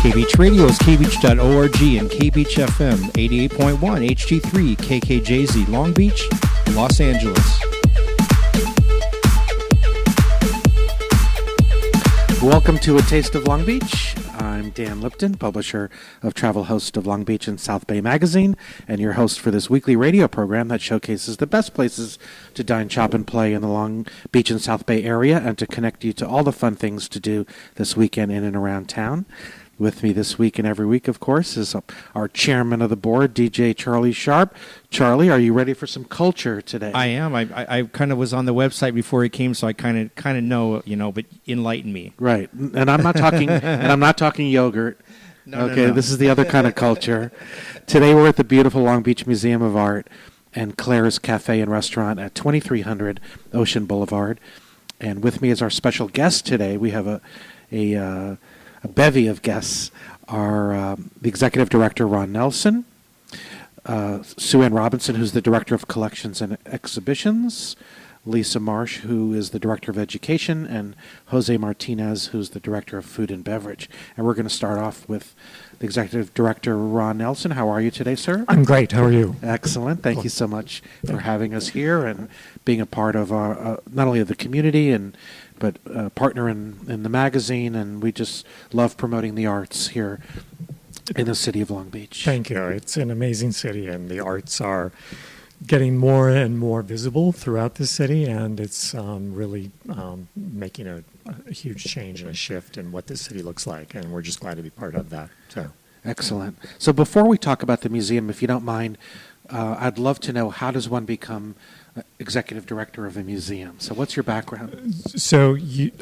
KBeach Radio is kbeach.org and KBeach FM 88.1 HD3 KKJZ Long Beach, Los Angeles. Welcome to A Taste of Long Beach. I'm Dan Lipton, publisher of Travel Host of Long Beach and South Bay Magazine, and your host for this weekly radio program that showcases the best places to dine, shop, and play in the Long Beach and South Bay area, and to connect you to all the fun things to do this weekend in and around town. With me this week and every week, of course, is our chairman of the board, DJ Charlie Sharp. Charlie, are you ready for some culture today? I am. I kind of was on the website before he came, so I kind of know, but enlighten me. Right, and I'm not talking. And I'm not talking yogurt. No, okay, no. This is the other kind of culture. Today we're at the beautiful Long Beach Museum of Art and Claire's Cafe and Restaurant at 2300 Ocean Boulevard. And with me is our special guest today. We have a bevy of guests. Are the executive director, Ron Nelson, Sue Ann Robinson, who's the director of collections and exhibitions, Lisa Marsh, who is the director of education, and Jose Martinez, who's the director of food and beverage. And we're going to start off with the executive director, Ron Nelson. How are you today, sir? I'm great. How are you? Excellent. Thank you so much for having us here and being a part of our, not only of the community but partner in the magazine, and we just love promoting the arts here in the city of Long Beach. Thank you. It's an amazing city, and the arts are getting more and more visible throughout the city, and it's really making a huge change and a shift in what this city looks like, and we're just glad to be part of that. So, excellent. So before we talk about the museum, if you don't mind, I'd love to know, how does one become executive director of a museum? So what's your background? So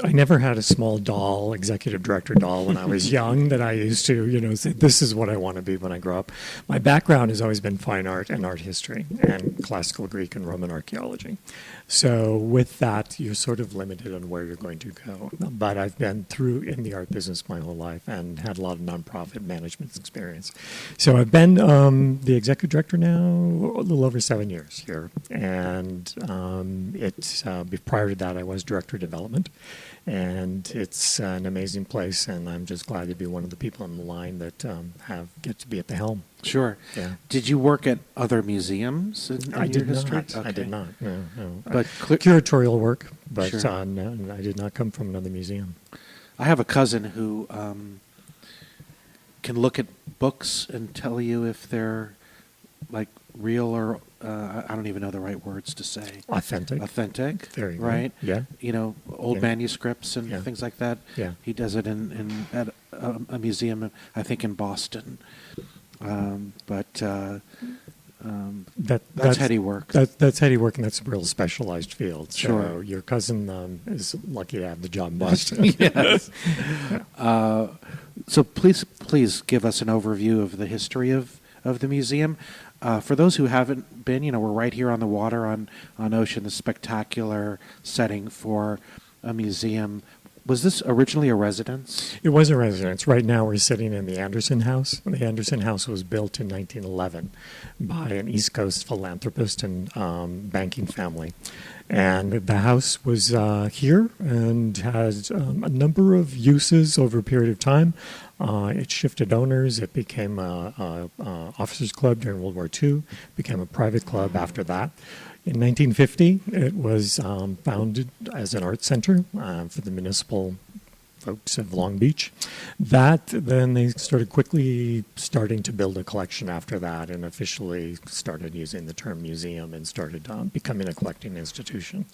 I never had a small doll, executive director doll, when I was young that I used to, say, this is what I want to be when I grow up. My background has always been fine art and art history and classical Greek and Roman archaeology. So with that, you're sort of limited on where you're going to go. But I've been through in the art business my whole life and had a lot of nonprofit management experience. So I've been the executive director now a little over 7 years here. And prior to that, I was director of development. And it's an amazing place, and I'm just glad to be one of the people on the line that get to be at the helm. Sure. Yeah. Did you work at other museums in I your did history? not. Okay. I did not. No. But curatorial work, but Sure. no, I did not come from another museum. I have a cousin who can look at books and tell you if they're like real or I don't even know the right words to say. Authentic. Very good. Right? Yeah. Old manuscripts and Yeah. things like that. Yeah. He does it at a museum, I think, in Boston. That's heady work. That's heady work, and that's a real specialized field. So Sure. your cousin is lucky to have the job in Boston. Yes. So please give us an overview of the history of the museum. For those who haven't been, we're right here on the water on Ocean, the spectacular setting for a museum. Was this originally a residence? It was a residence. Right now we're sitting in the Anderson House. The Anderson House was built in 1911 by an East Coast philanthropist and banking family. And the house was here and has a number of uses over a period of time. It shifted owners. It became a officers' club during World War II, became a private club after that. In 1950, it was founded as an art center for the municipal folks of Long Beach. Then they starting to build a collection after that, and officially started using the term museum and started becoming a collecting institution.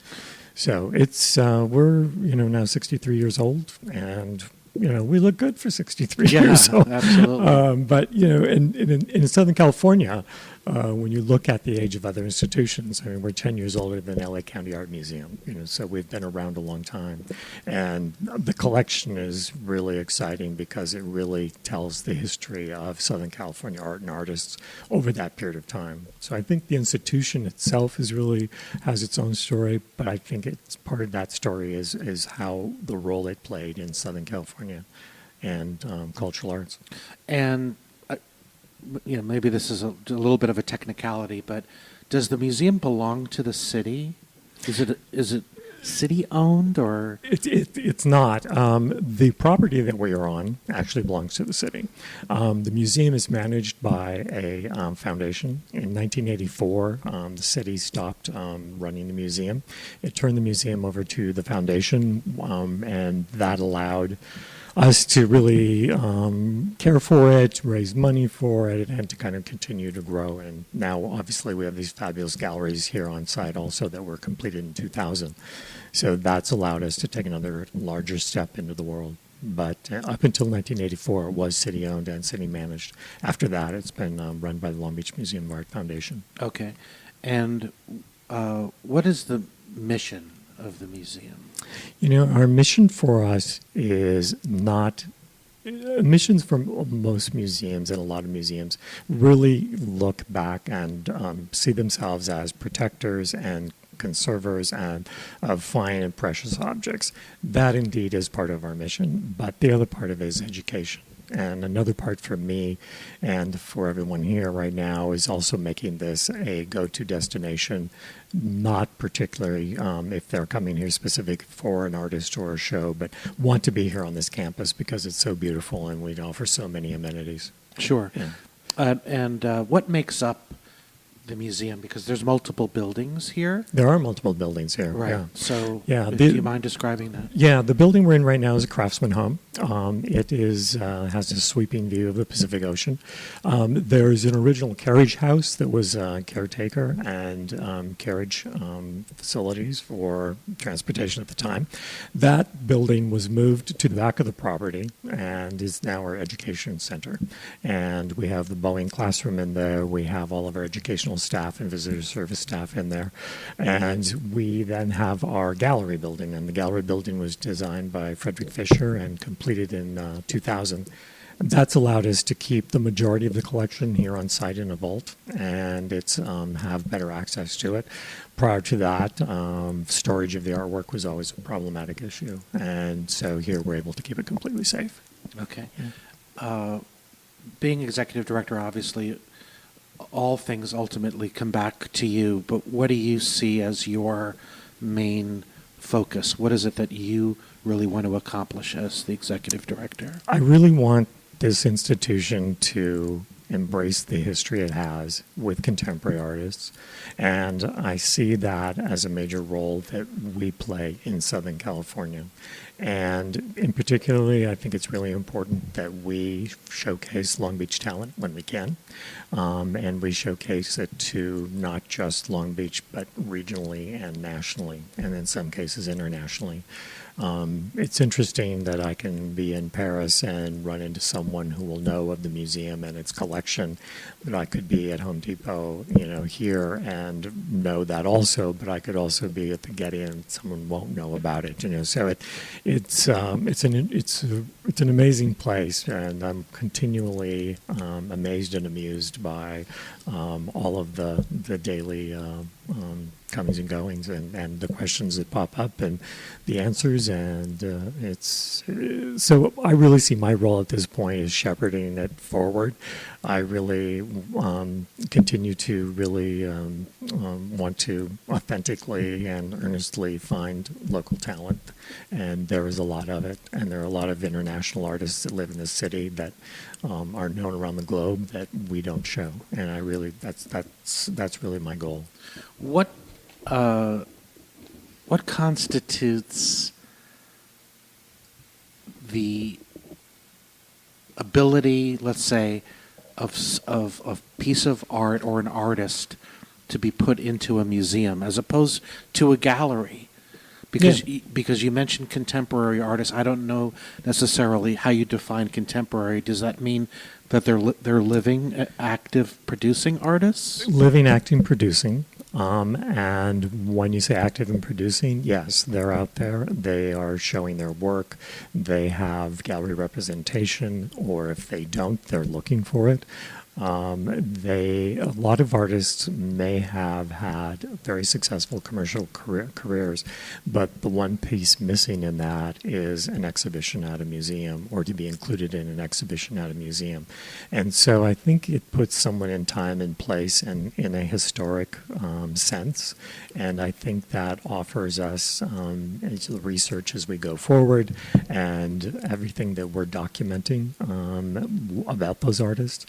So it's we're now 63 years old, and we look good for 63 years old. Absolutely. But in Southern California, when you look at the age of other institutions, I mean, we're 10 years older than LA County Art Museum, so we've been around a long time. And the collection is really exciting because it really tells the history of Southern California art and artists over that period of time. So I think the institution itself has its own story, but I think it's part of that story is how the role it played in Southern California and cultural arts. And maybe this is a little bit of a technicality, but does the museum belong to the city? Is it city-owned, or? It's not. The property that we are on actually belongs to the city. The museum is managed by a foundation. In 1984, the city stopped running the museum. It turned the museum over to the foundation, and that allowed us to really care for it, raise money for it, and to kind of continue to grow. And now, obviously, we have these fabulous galleries here on site also that were completed in 2000. So that's allowed us to take another larger step into the world. But up until 1984, it was city-owned and city-managed. After that, it's been run by the Long Beach Museum of Art Foundation. Okay. And what is the mission of the museum? You know, our mission for us is not missions from most museums and a lot of museums really look back and see themselves as protectors and conservers and of fine and precious objects. That indeed is part of our mission, but the other part of it is education. And another part for me and for everyone here right now is also making this a go-to destination, not particularly if they're coming here specific for an artist or a show, but want to be here on this campus because it's so beautiful and we offer so many amenities. Sure. Yeah. And what makes up the museum? Because there's multiple buildings here. There are multiple buildings here. Right. Yeah. So do you mind describing that? Yeah, the building we're in right now is a craftsman home. It is has a sweeping view of the Pacific Ocean. There's an original carriage house that was caretaker and carriage facilities for transportation at the time. That building was moved to the back of the property and is now our education center. And we have the Boeing classroom in there. We have all of our educational staff and visitor service staff in there. And we then have our gallery building. And the gallery building was designed by Frederick Fisher and completed in 2000. That's allowed us to keep the majority of the collection here on site in a vault, and it's have better access to it. Prior to that, storage of the artwork was always a problematic issue, and so here we're able to keep it completely safe. Okay. Being executive director, obviously, all things ultimately come back to you, but what do you see as your main focus? What is it that you really want to accomplish as the executive director? I really want this institution to embrace the history it has with contemporary artists, and I see that as a major role that we play in Southern California. And in particularly, I think it's really important that we showcase Long Beach talent when we can, and we showcase it to not just Long Beach, but regionally and nationally, and in some cases internationally. It's interesting that I can be in Paris and run into someone who will know of the museum and its collection, but I could be at Home Depot, here and know that also, but I could also be at the Getty and someone won't know about it, So it's an amazing place, and I'm continually amazed and amused by all of the daily comings and goings and the questions that pop up and the answers, and so I really see my role at this point is shepherding it forward. I really continue to really want to authentically and earnestly find local talent, and there is a lot of it, and there are a lot of international artists that live in this city that are known around the globe that we don't show, and I really that's really my goal. What constitutes the ability, let's say, of a piece of art or an artist to be put into a museum as opposed to a gallery? Because you mentioned contemporary artists. I don't know necessarily how you define contemporary. Does that mean that they're living, active, producing artists? Living, acting, producing. And when you say active and producing, yes, they're out there. They are showing their work. They have gallery representation, or if they don't, they're looking for it. A lot of artists may have had very successful commercial careers, but the one piece missing in that is an exhibition at a museum, or to be included in an exhibition at a museum. And so I think it puts someone in time and place and in a historic sense. And I think that offers us research as we go forward, and everything that we're documenting about those artists.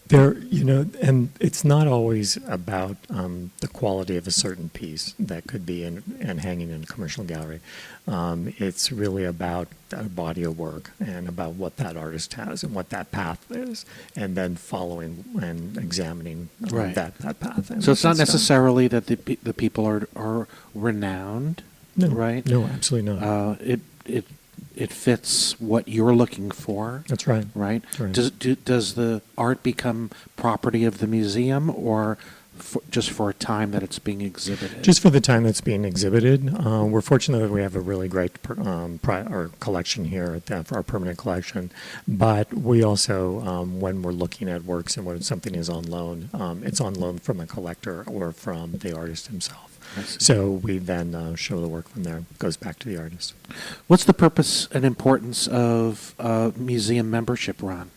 And it's not always about the quality of a certain piece that could be and hanging in a commercial gallery. It's really about a body of work and about what that artist has and what that path is, and then following and examining that path. So it's not necessarily that the people are renowned, no, right? No, absolutely not. It fits what you're looking for. That's right. Right? That's right. Does the art become property of the museum, or just for a time that it's being exhibited? Just for the time that's being exhibited. We're fortunate that we have a really great collection here for our permanent collection. But we also, when we're looking at works and when something is on loan, it's on loan from a collector or from the artist himself. So we then show the work from there. It goes back to the artist. What's the purpose and importance of museum membership, Ron?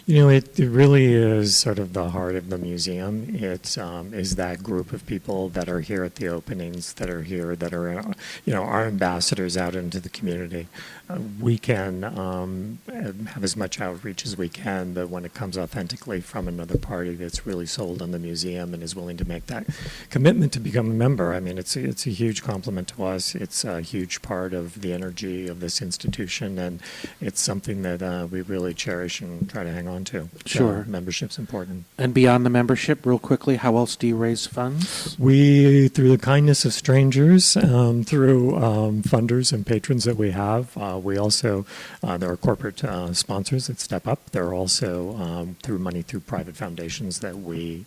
It really is sort of the heart of the museum. It is that group of people that are here at the openings, that are here, that are, our ambassadors out into the community. We can have as much outreach as we can, but when it comes authentically from another party that's really sold on the museum and is willing to make that commitment to become a member, I mean, it's a huge compliment to us. It's a huge part of the energy of this institution, and it's something that we really cherish and try to hang on to. Sure. So membership's important. And beyond the membership, real quickly, how else do you raise funds? We, through the kindness of strangers, through funders and patrons that we have, we also, there are corporate sponsors that step up. There are also through money through private foundations that we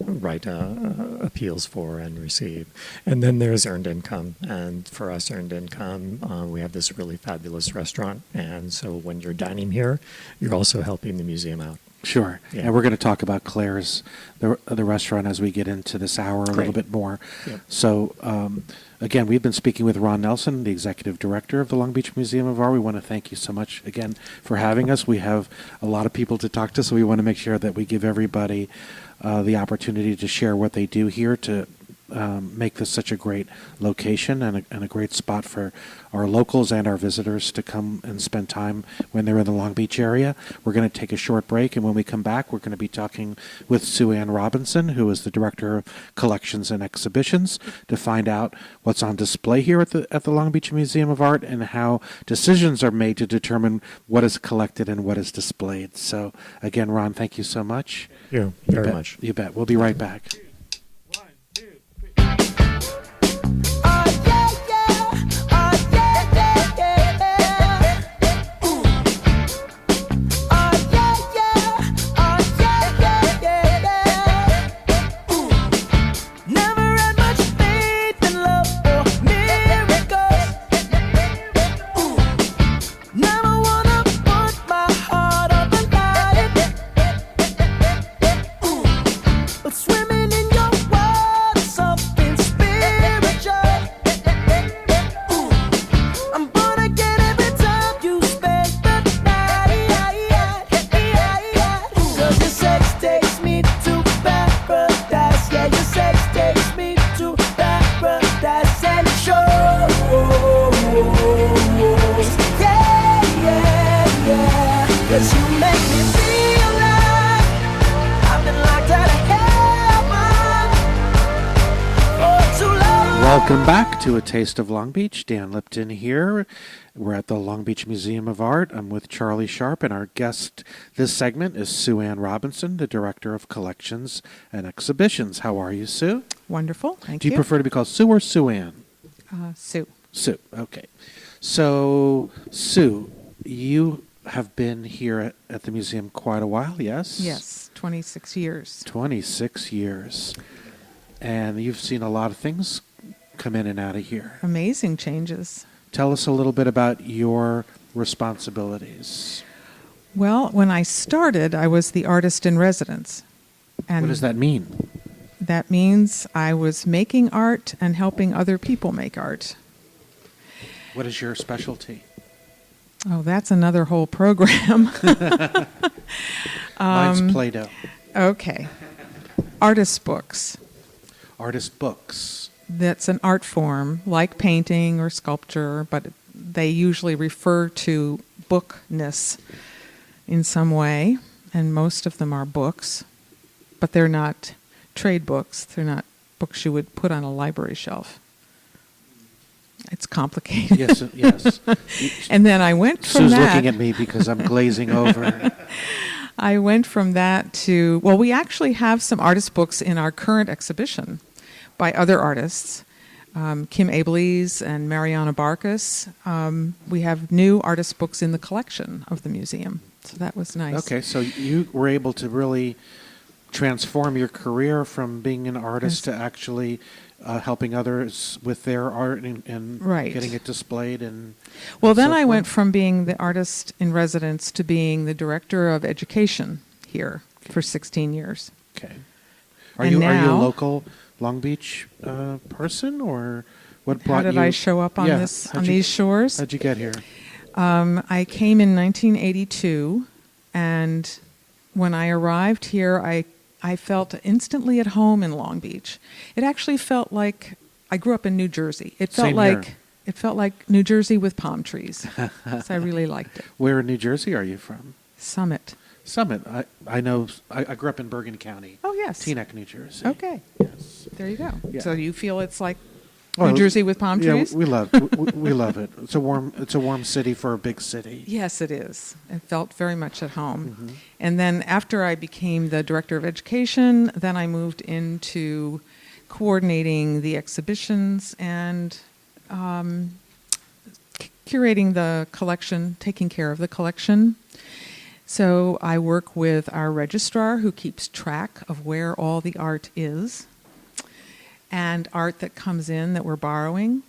write appeals for and receive. And then there's earned income. And for us, earned income, we have this really fabulous restaurant. And so when you're dining here, you're also helping the museum out. Sure. Yeah. And we're going to talk about Claire's, the restaurant, as we get into this hour a little bit more. Yep. So, again, we've been speaking with Ron Nelson, the Executive Director of the Long Beach Museum of Art. We want to thank you so much, again, for having us. We have a lot of people to talk to, so we want to make sure that we give everybody the opportunity to share what they do here to make this such a great location and a great spot for our locals and our visitors to come and spend time when they're in the Long Beach area. We're going to take a short break, and when we come back, we're going to be talking with Sue Ann Robinson, who is the Director of Collections and Exhibitions, to find out what's on display here at the Long Beach Museum of Art and how decisions are made to determine what is collected and what is displayed. So, again, Ron, thank you so much. Yeah, very much. You bet. We'll be right back. Welcome back to A Taste of Long Beach. Dan Lipton here. We're at the Long Beach Museum of Art. I'm with Charlie Sharp, and our guest this segment is Sue Ann Robinson, the Director of Collections and Exhibitions. How are you, Sue? Wonderful, thank you. Do you prefer to be called Sue or Sue Ann? Sue. Sue, okay. So, Sue, you have been here at the museum quite a while, yes? Yes, 26 years. 26 years. And you've seen a lot of things come in and out of here. Amazing changes. Tell us a little bit about your responsibilities. Well, when I started, I was the artist in residence. And What does that mean? that means I was making art and helping other people make art. What is your specialty? Oh, that's another whole program. Mine's Play-Doh. Okay. Artist books. Artist books. That's an art form like painting or sculpture, but they usually refer to bookness in some way, and most of them are books, but they're not trade books. They're not books you would put on a library shelf. It's complicated. Yes, yes. And then I went from Sue's that. looking at me because I'm glazing over. I went from that to, well, we actually have some artist books in our current exhibition by other artists, Kim Abeleys and Mariana Barkas. We have new artist books in the collection of the museum, so that was nice. Okay, so you were able to really transform your career from being an artist Yes. to actually helping others with their art and Right. getting it displayed. And Well, and then so I forth. went from being the artist in residence to being the director of education here for 16 years. Okay. Are And you a now- local Long Beach person, or what brought How did you? I show up on Yeah, on these shores? How'd you get here? I came in 1982, and when I arrived here, I felt instantly at home in Long Beach. It actually felt like I grew up in New Jersey. It felt Same like here. it felt like New Jersey with palm trees. So I really liked it. Where in New Jersey are you from? Summit. Summit. I know. I grew up in Bergen County. Oh yes. Teaneck, New Jersey. Okay. Yes. There you go. Yeah. So you feel it's like Well, New Jersey with palm yeah, trees? we love we love it. It's a warm city for a big city. Yes, it is. It felt very much at home. Mhm. And then after I became the director of education, then I moved into coordinating the exhibitions and curating the collection, taking care of the collection. So I work with our registrar who keeps track of where all the art is, and art that comes in that we're borrowing,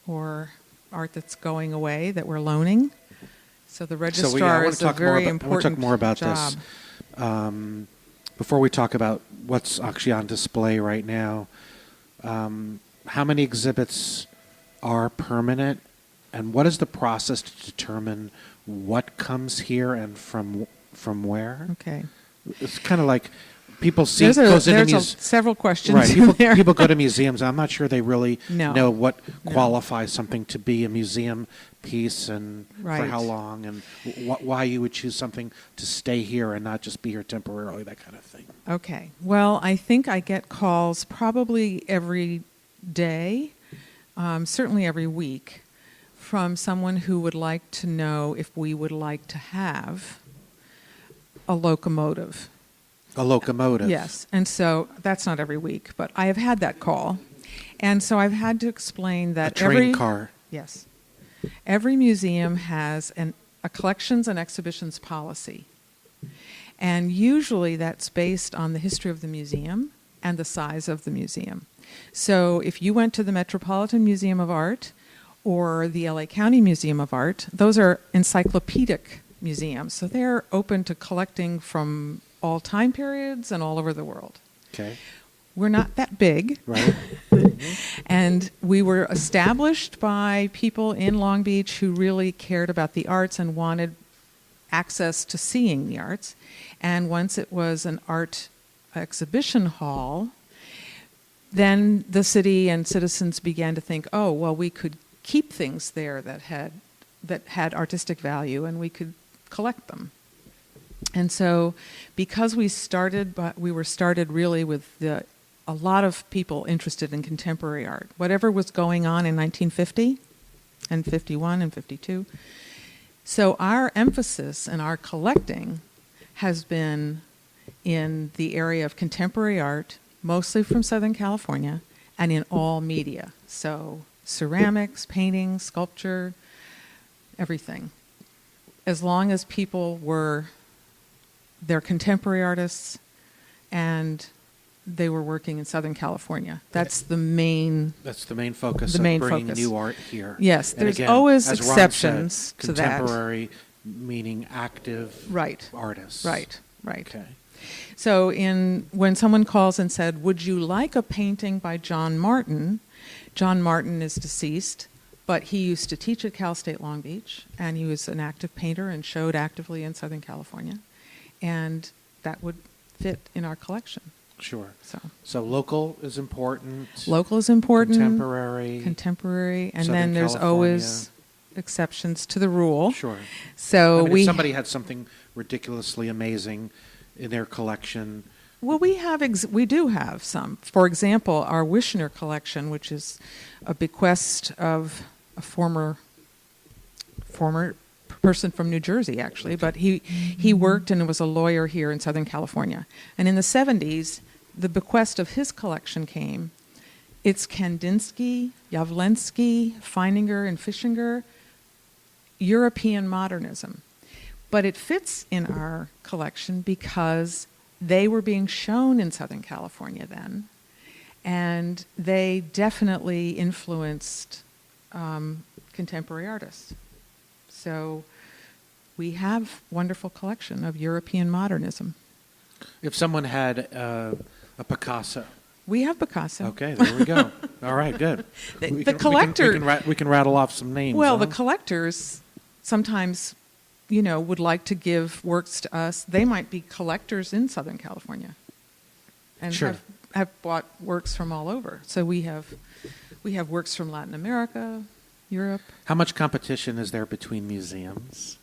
or art that's going away that we're loaning. So the registrar is a very I want to important talk more about job. this. Before we talk about what's actually on display right now, how many exhibits are permanent, and what is the process to determine what comes here and from where? Okay. It's kind of like people see There's goes into several questions right. in there. People go to museums. I'm not sure they really No. know what No. qualifies something to be a museum piece and for Right. how long and why you would choose something to stay here and not just be here temporarily, that kind of thing. Okay. Well, I think I get calls probably every day, certainly every week, from someone who would like to know if we would like to have a locomotive. A locomotive. Yes. And so that's not every week, but I have had that call. And so I've had to explain A that train car. Yes. Every museum has a collections and exhibitions policy. And usually that's based on the history of the museum and the size of the museum. So if you went to the Metropolitan Museum of Art or the LA County Museum of Art, those are encyclopedic museums. So they're open to collecting from all time periods and all over the world. Okay. We're not that big. Right. And we were established by people in Long Beach who really cared about the arts and wanted access to seeing the arts. And once it was an art exhibition hall, then the city and citizens began to think, oh, well, we could keep things there that had artistic value, and we could collect them. And so because we were started really with a lot of people interested in contemporary art, whatever was going on in 1950 and 51 and 52. So our emphasis and our collecting has been in the area of contemporary art, mostly from Southern California, and in all media. So ceramics, painting, sculpture, everything. As long as people they're contemporary artists and they were working in Southern California. That's the main. That's the main focus The of main bringing focus. new art here. Yes, And there's again, always as Ron exceptions said, to that. contemporary meaning active Right. artists. Right. Okay. So when someone calls and said, "Would you like a painting by John Martin?" John Martin is deceased, but he used to teach at Cal State Long Beach, and he was an active painter and showed actively in Southern California, and that would fit in our collection. Sure. So local is important. local is important. Contemporary. And Southern then there's California. always exceptions to the rule. Sure. So I mean, if somebody had something ridiculously amazing in their collection. Well, we do have some. For example, our Wishner collection, which is a bequest of a former person from New Jersey, actually, but he worked and was a lawyer here in Southern California. And in the 70s, the bequest of his collection came. It's Kandinsky, Yavlensky, Feininger, and Fischinger, European modernism. But it fits in our collection because they were being shown in Southern California then, and they definitely influenced contemporary artists. So we have a wonderful collection of European modernism. If someone had a Picasso. We have Picasso. Okay, there we go. All right, good. The collector... We can rattle off some names. Well, huh? the collectors sometimes, would like to give works to us. They might be collectors in Southern California and Sure. have bought works from all over. So we have works from Latin America, Europe. How much competition is there between museums?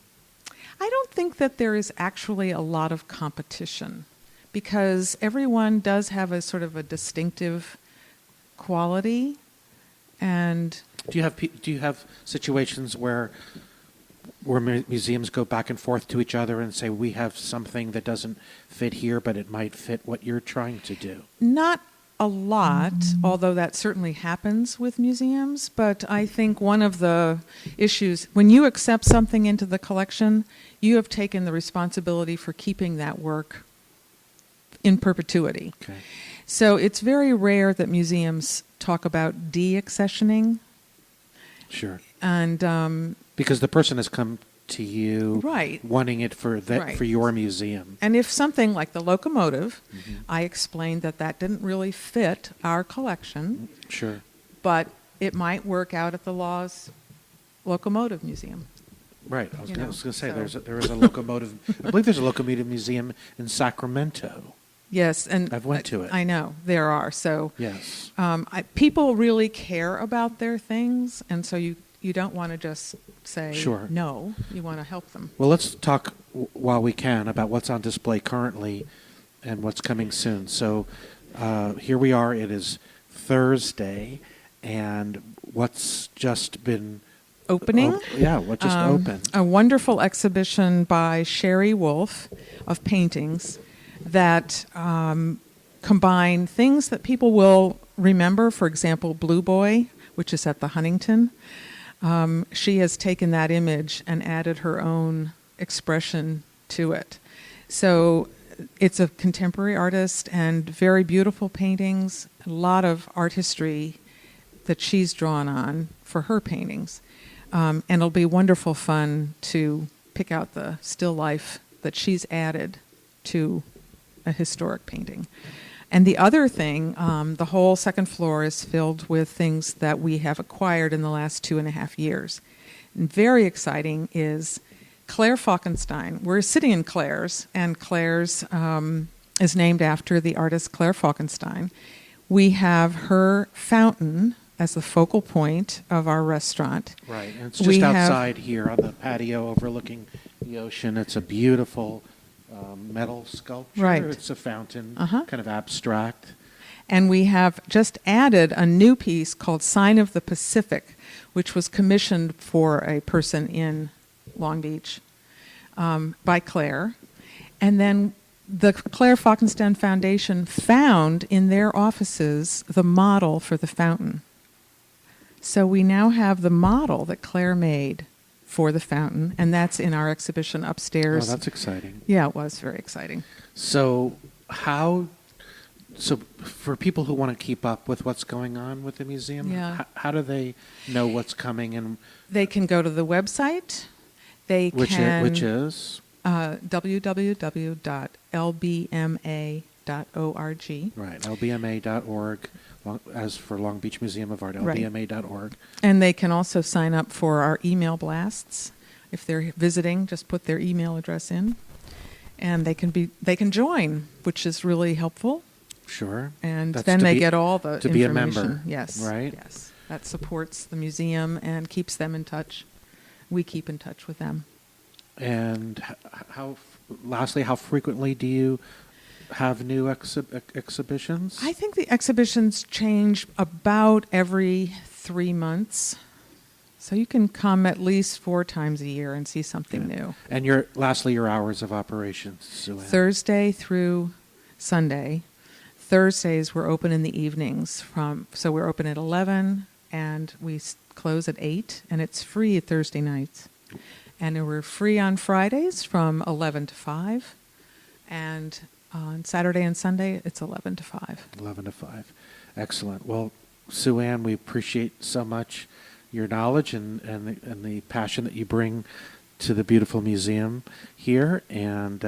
I don't think that there is actually a lot of competition because everyone does have a sort of a distinctive quality. And Do you have situations where museums go back and forth to each other and say, we have something that doesn't fit here, but it might fit what you're trying to do? not a lot, although that certainly happens with museums. But I think one of the issues, when you accept something into the collection, you have taken the responsibility for keeping that work in perpetuity. Okay. So it's very rare that museums talk about de-accessioning. Sure. And Because the person has come to you Right. wanting it for Right. for your museum. And if something like the locomotive, Mhm. I explained that didn't really fit our collection, Sure. but it might work out at the Laws Locomotive Museum. Right. I was You going know, to say so- there is a locomotive. I believe there's a locomotive museum in Sacramento. Yes, and I've went to it. I know there are. So Yes. people really care about their things, and so you don't want to just say Sure. no. You want to help them. Well, let's talk while we can about what's on display currently and what's coming soon. So here we are. It is Thursday, and what's just been Opening. what just opened? A wonderful exhibition by Sherry Wolf of paintings that combine things that people will remember. For example, Blue Boy, which is at the Huntington. She has taken that image and added her own expression to it. So it's a contemporary artist and very beautiful paintings, a lot of art history that she's drawn on for her paintings. And it'll be wonderful fun to pick out the still life that she's added to a historic painting. And the other thing, the whole second floor is filled with things that we have acquired in the last 2.5 years. And very exciting is Claire Falkenstein. We're sitting in Claire's, and Claire's is named after the artist Claire Falkenstein. We have her fountain as the focal point of our restaurant. Right, and it's we just have- outside here on the patio overlooking the ocean. It's a beautiful metal sculpture. Right. It's a fountain, Uh-huh. kind of abstract. And we have just added a new piece called Sign of the Pacific, which was commissioned for a person in Long Beach by Claire. And then the Claire Falkenstein Foundation found in their offices the model for the fountain. So we now have the model that Claire made for the fountain, and that's in our exhibition Oh, upstairs. that's exciting. Yeah, it was very exciting. So for people who want to keep up with what's going on with the museum, Yeah. how do they know what's coming? And They can go to the website. They Which can is www.lbma.org. right, lbma.org, as for Long Beach Museum of Art, Right. lbma.org. And they can also sign up for our email blasts. If they're visiting, just put their email address in, and they can join, which is really helpful. Sure. And That's then to they be- get all the to information. be a member, Yes. right? Yes. That supports the museum and keeps them in touch. We keep in touch with them. And lastly, how frequently do you have new exhibitions? I think the exhibitions change about every 3 months. So you can come at least 4 times a year and see something new. And lastly, your hours of operations, Sue Ann. Thursday through Sunday. Thursdays we're open in the evenings so we're open at 11 and we close at 8, and it's free Thursday nights. And we're free on Fridays from 11 to 5, and on Saturday and Sunday it's 11 to 5. 11 to 5. Excellent. Well, Sue Ann, we appreciate so much your knowledge and the passion that you bring to the beautiful museum here. And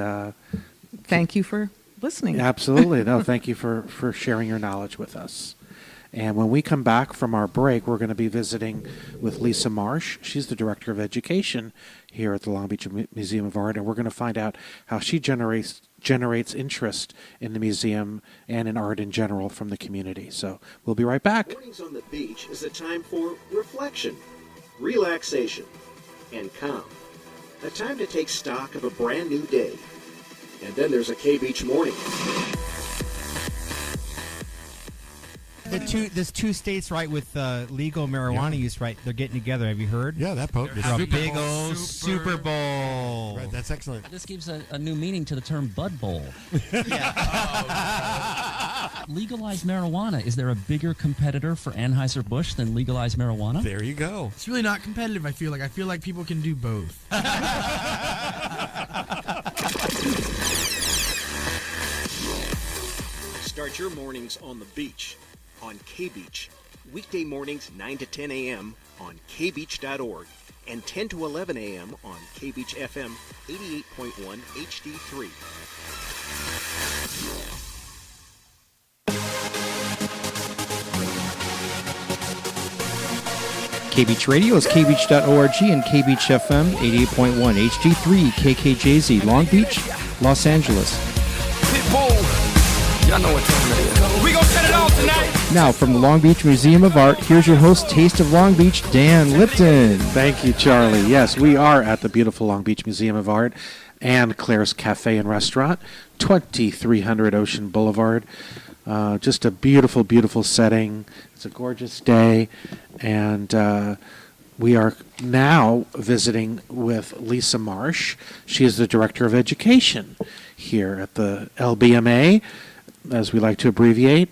Thank you for listening. absolutely. No, thank you for sharing your knowledge with us. And when we come back from our break, we're going to be visiting with Lisa Marsh. She's the Director of Education here at the Long Beach Museum of Art, and we're going to find out how she generates interest in the museum and in art in general from the community. So we'll be right back. Mornings on the beach is a time for reflection, relaxation, and calm. A time to take stock of a brand new day. And then there's a KBeach morning. There's two states, right, with legal marijuana use, right? They're getting together. Have you heard? Yeah, that For a big old Super Bowl. Right, that's excellent. This gives a new meaning to the term Bud Bowl. Legalized marijuana. Is there a bigger competitor for Anheuser-Busch than legalized marijuana? There you go. It's really not competitive, I feel like people can do both. Start your mornings on the beach on KBeach. Weekday mornings 9 to 10 a.m. on kbeach.org and 10 to 11 a.m. on KBeach FM 88.1 HD3. KBeach Radio is kbeach.org and KBeach FM 88.1 HD3 KKJZ Long Beach, Los Angeles. Y'all know what time it is. We gonna set it off tonight. Now from the Long Beach Museum of Art, here's your host, Taste of Long Beach, Dan Lipton. Thank you, Charlie. Yes, we are at the beautiful Long Beach Museum of Art and Claire's Cafe and Restaurant, 2300 Ocean Boulevard. Just a beautiful, beautiful setting. It's a gorgeous day, and we are now visiting with Lisa Marsh. She is the Director of Education here at the LBMA, as we like to abbreviate.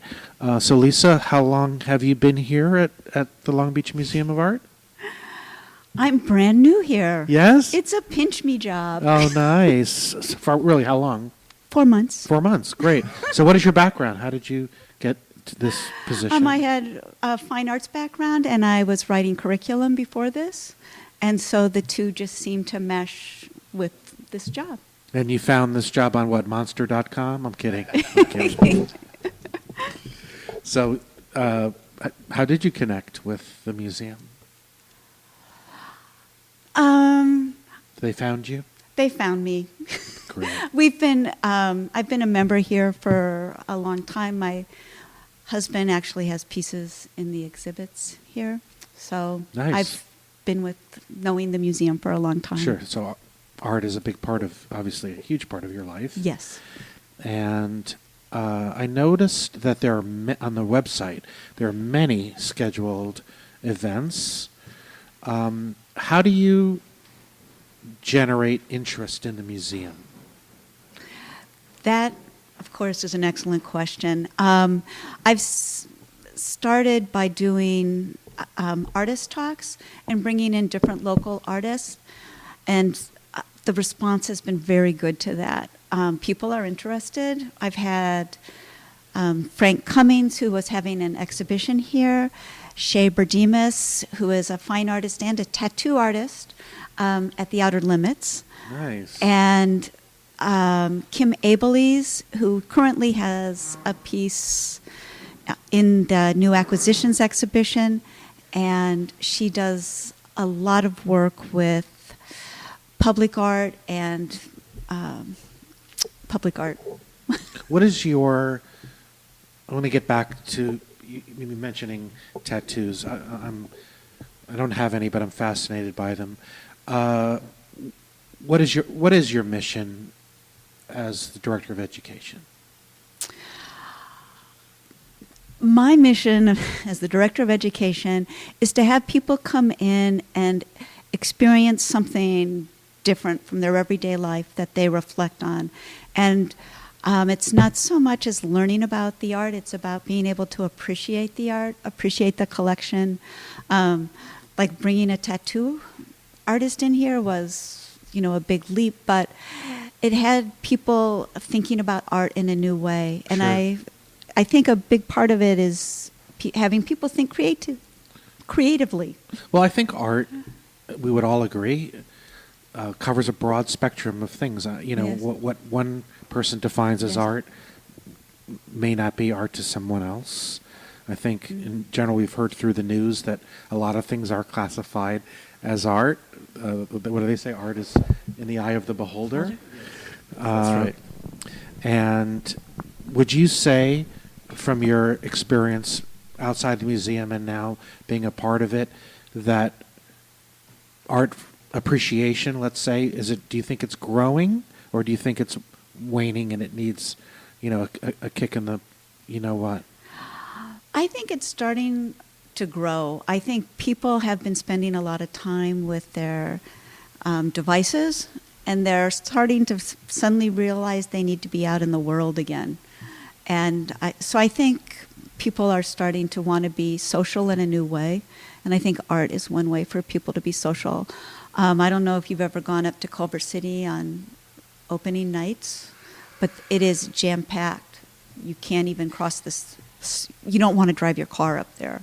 So, Lisa, how long have you been here at the Long Beach Museum of Art? I'm brand new here. Yes? It's a pinch me job. Oh, nice. For really, how long? 4 months. 4 months. Great. So what is your background? How did you get to this position? I had a fine arts background, and I was writing curriculum before this. And so the two just seemed to mesh with this job. And you found this job on what, monster.com? I'm kidding. I'm kidding. So how did you connect with the museum? They found you? They found me. Great. I've been a member here for a long time. My husband actually has pieces in the exhibits here. So Nice. I've been knowing the museum for a long time. Sure. So art is a big part of, obviously, a huge part of your life. Yes. And I noticed that there are, on the website, there are many scheduled events. How do you generate interest in the museum? That, of course, is an excellent question. I've started by doing artist talks and bringing in different local artists, and the response has been very good to that. People are interested. I've had Frank Cummings, who was having an exhibition here, Shay Berdemus, who is a fine artist and a tattoo artist at the Outer Limits. Nice. And Kim Abeleys, who currently has a piece in the New Acquisitions exhibition, and she does a lot of work with public art and public art. What is your? I want to get back to you mentioning tattoos. I don't have any, but I'm fascinated by them. What is your mission as the director of education? My mission as the director of education is to have people come in and experience something different from their everyday life that they reflect on. And it's not so much as learning about the art, it's about being able to appreciate the art, appreciate the collection. Like bringing a tattoo artist in here was, a big leap, but it had people thinking about art in a new way. And Sure. I think a big part of it is having people think creatively. Well, I think art, we would all agree, covers a broad spectrum of things. Yes. What one person defines as Yes. art may not be art to someone else. I think in general we've heard through the news that a lot of things are classified as art. What do they say? Art is in the eye of the beholder. That's right. And would you say, from your experience outside the museum and now being a part of it, that art appreciation, let's say, do you think it's growing, or do you think it's waning and it needs, a kick in the, what? I think it's starting to grow. I think people have been spending a lot of time with their devices, and they're starting to suddenly realize they need to be out in the world again. And so I think people are starting to want to be social in a new way, and I think art is one way for people to be social. I don't know if you've ever gone up to Culver City on opening nights, but it is jam-packed. You can't even cross this. You don't want to drive your car up there.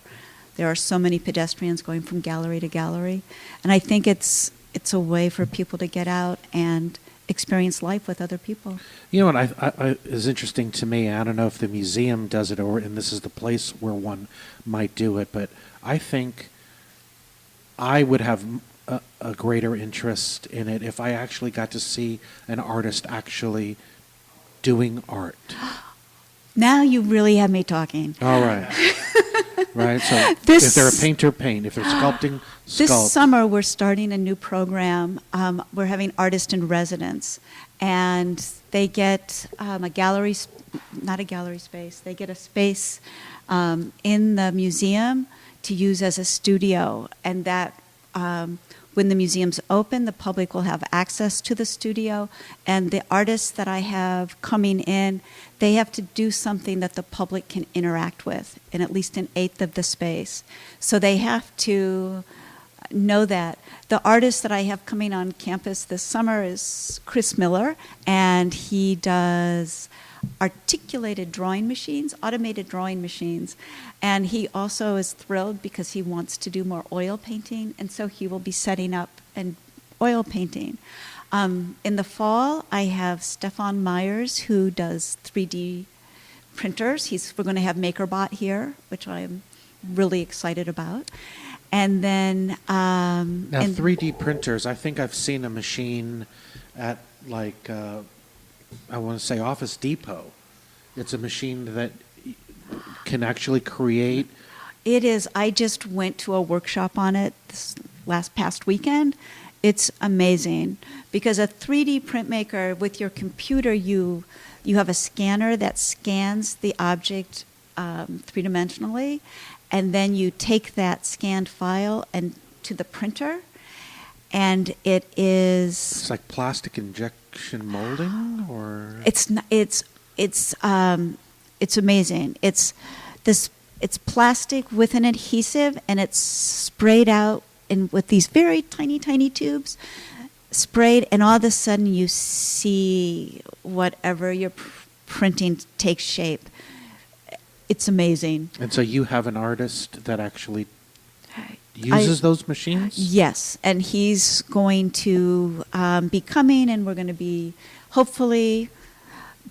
There are so many pedestrians going from gallery to gallery, and I think it's a way for people to get out and experience life with other people. You know what I is interesting to me, I don't know if the museum does it and this is the place where one might do it, but I think I would have a greater interest in it if I actually got to see an artist actually doing art. Now you really have me talking. All right. Right, so This- if they're a painter, paint. If they're sculpting, sculpt. This summer, we're starting a new program. We're having artists in residence, and they get a gallery, not a gallery space. They get a space in the museum to use as a studio, and that when the museum's open, the public will have access to the studio, and the artists that I have coming in, they have to do something that the public can interact with in at least an eighth of the space. So they have to know that. The artist that I have coming on campus this summer is Chris Miller, and he does articulated drawing machines, automated drawing machines. And he also is thrilled because he wants to do more oil painting, and so he will be setting up an oil painting. In the fall, I have Stefan Myers, who does 3D printers. We're going to have MakerBot here, which I'm really excited about. And then... now, 3D printers, I think I've seen a machine at, I want to say Office Depot. It's a machine that can actually create... It is. I just went to a workshop on it this past weekend. It's amazing because a 3D printmaker, with your computer, you have a scanner that scans the object three-dimensionally, and then you take that scanned file and to the printer, and it is... It's like plastic injection molding, or... It's amazing. It's plastic with an adhesive, and it's sprayed out with these very tiny, tiny tubes, sprayed, and all of a sudden you see whatever you're printing take shape. it's amazing. And so you have an artist that actually uses those machines? Yes, and he's going to be coming, and we're going to be hopefully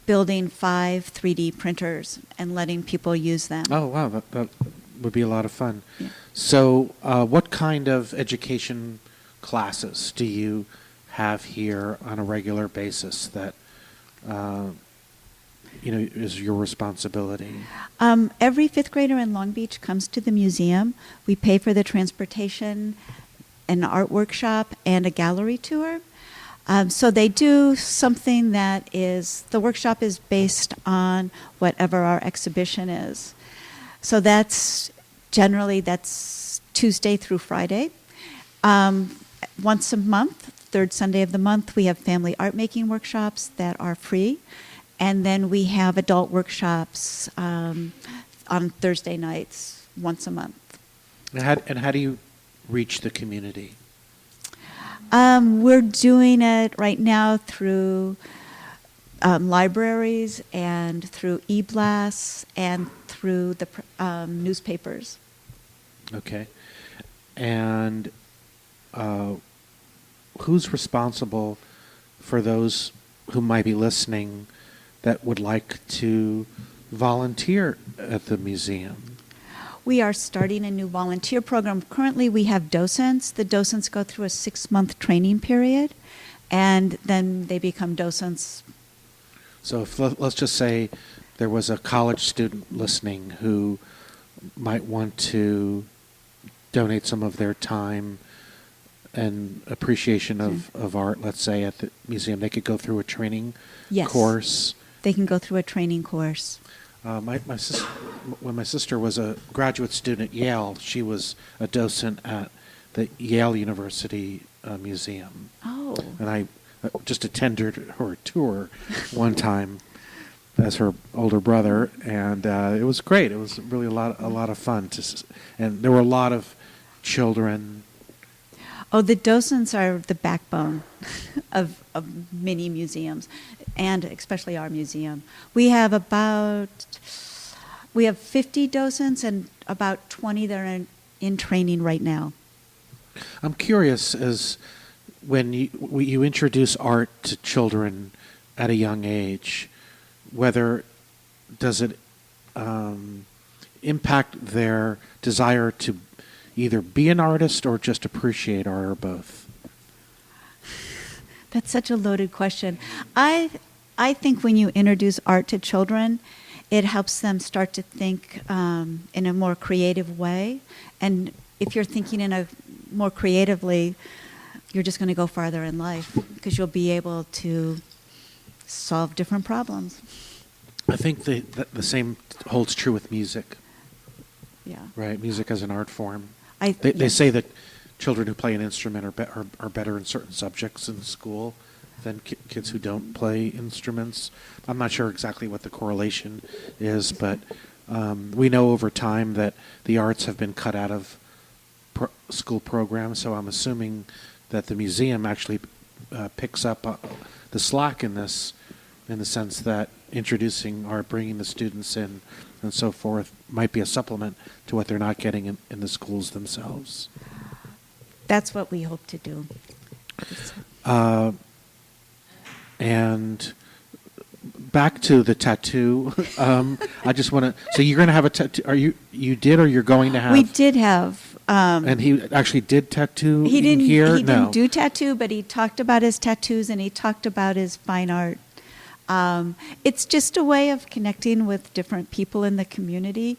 building 5 3D printers and letting people use them. Oh, wow. That would be a lot of fun. Yeah. So what kind of education classes do you have here on a regular basis that is your responsibility? Every 5th grader in Long Beach comes to the museum. We pay for the transportation, an art workshop, and a gallery tour. So they do something that the workshop is based on whatever our exhibition is. So that's Tuesday through Friday. Once a month, third Sunday of the month, we have family art making workshops that are free. And then we have adult workshops on Thursday nights once a month. And how do you reach the community? We're doing it right now through libraries and through e-blasts and through the newspapers. Okay. And who's responsible for those who might be listening that would like to volunteer at the museum? We are starting a new volunteer program. Currently, we have docents. The docents go through a 6-month training period, and then they become docents. So let's just say there was a college student listening who might want to donate some of their time and appreciation of art, let's say, at the museum. They could go through a training course. They can go through a training course. My sister, when my sister was a graduate student at Yale, she was a docent at the Yale University Museum. Oh. And I just attended her tour one time as her older brother, and it was great. It was really a lot of fun. And there were a lot of children. Oh, the docents are the backbone of many museums, and especially our museum. We have 50 docents and about 20 that are in training right now. I'm curious, as when you introduce art to children at a young age, whether does it impact their desire to either be an artist or just appreciate art, or both? That's such a loaded question. I think when you introduce art to children, it helps them start to think in a more creative way. And if you're thinking more creatively, you're just going to go farther in life because you'll be able to solve different problems. I think the same holds true with music. Yeah. Right, music as an art form. They They say that children who play an instrument are better in certain subjects in school than kids who don't play instruments. I'm not sure exactly what the correlation is, but we know over time that the arts have been cut out of school programs, so I'm assuming that the museum actually picks up the slack in this, in the sense that introducing art, bringing the students in, and so forth, might be a supplement to what they're not getting in the schools themselves. That's what we hope to do. And back to the tattoo. I just want to. So you're going to have a tattoo? You did, or you're going to have? We did have. And he actually did tattoo. He didn't. Here? He didn't do tattoo, but he talked about his tattoos and he talked about his fine art. It's just a way of connecting with different people in the community.